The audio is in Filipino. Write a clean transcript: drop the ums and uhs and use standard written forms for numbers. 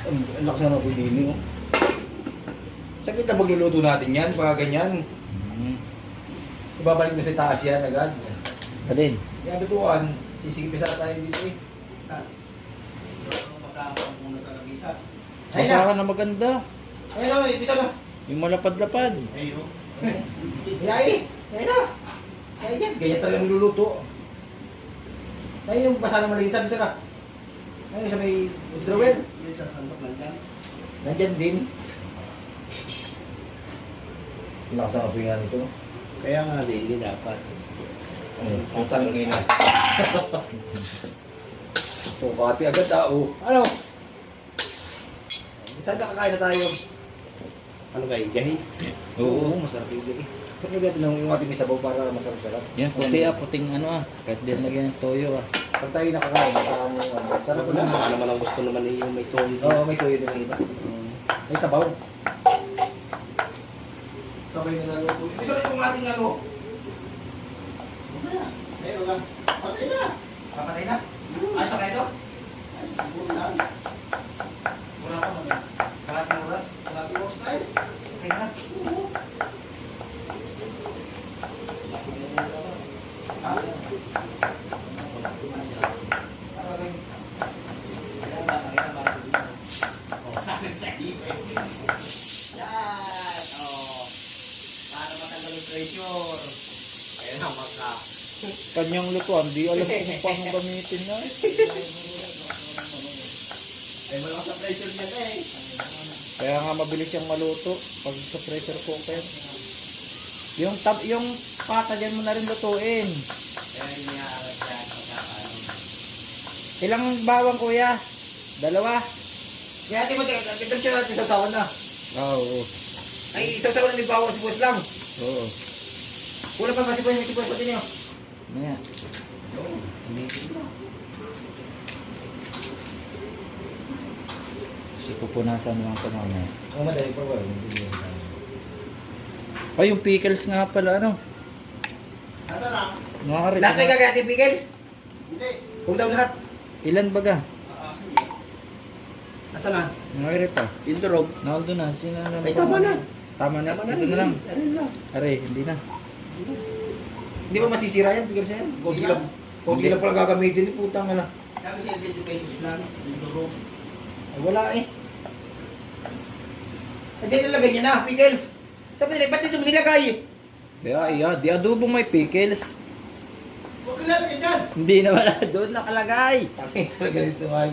Ang lakas na napilini, oh. Saglit na magluluto natin yan, pag ganyan. Ibabalik na sa taas yan agad. Alin? Yan, lutuan. Sisigipisa na tayo dito eh. Masama ko muna sa lamisa. Ayun na! Masakan na maganda. Ayun na, ibisa na! Yung malapad-lapad. Ayun. Yay! Ayun na! Ayun yan, ganyan talaga magluluto. Ayun yung basa na malinis, bisa na. Ayun sa may withdrawal. Yung sasandok lang dyan. Nandyan din. Lakas na kapingan nito. Kaya nga din, hindi dapat. Putang ina. Tukati agad tao. Ano? Tanda kakain na tayo. Ano kayo, gahi? Oo, masarap yung gigi. Pero ganda lang yung ating may sabaw para masarap-sarap. Yan, puti puting ano Kahit din lagyan ng toyo Pag tayo nakakain, masarap mo. Sarap Wala, na. baka naman ang gusto naman yung may toyo. Oo, may tuyo din yung iba. May sabaw. Sabay na naluto. Isa rin yung ating ano. Ayun lang. Patay na. Kapatay na. Ayos na kayo ito? Siguro na. Wala pa man. Kalating oras. Kalating oras tayo. Okay na. Yan! Oh. Para matanggal yung pressure. Ayan na, maka. Kanyang lutuan, di alam kung paano gamitin na. Ay, malakas ang pressure niya eh. Kaya nga mabilis siyang maluto pag sa pressure cooker. Yung pata dyan mo na rin lutuin. Kaya inihaarap yan. Pagkakaano. Ilang bawang kuya? Dalawa? Kaya ate mo, tignan siya natin sa sawan na. Oo. Ay, sa sawan na may bawang si Boss lang. Oo. Kulang pa ba si Boss pati niyo? Maya. Si pupunasan mo lang ito mamaya. Oo, madali pa ba? Ay, yung pickles nga pala, ano? Nasa na? Nakakarit Lahat may na. gagawin ating pickles? Hindi. Huwag daw lahat. Ilan baga? Sige. Nasa na? Nakakarit pa. Yung durog. Naldo na. Sino na? Ay, tama na. Tama na. Tama na Ito na lang. Ano lang. Aray, hindi na. Hindi ba masisira yan? Pickles yan? Kunti Hindi. lang. Kunti lang pala gagamitin. Putang ano. Sabi siya 20 pesos lang. Yung durog. Ay, wala eh. Hindi nilagay niya na, pickles. Sabi nila, ba't ito mo nilagay? Kaya, di adobo may pickles. Huwag lang kayo dyan. Hindi naman doon nakalagay. Takay talaga dito, ay,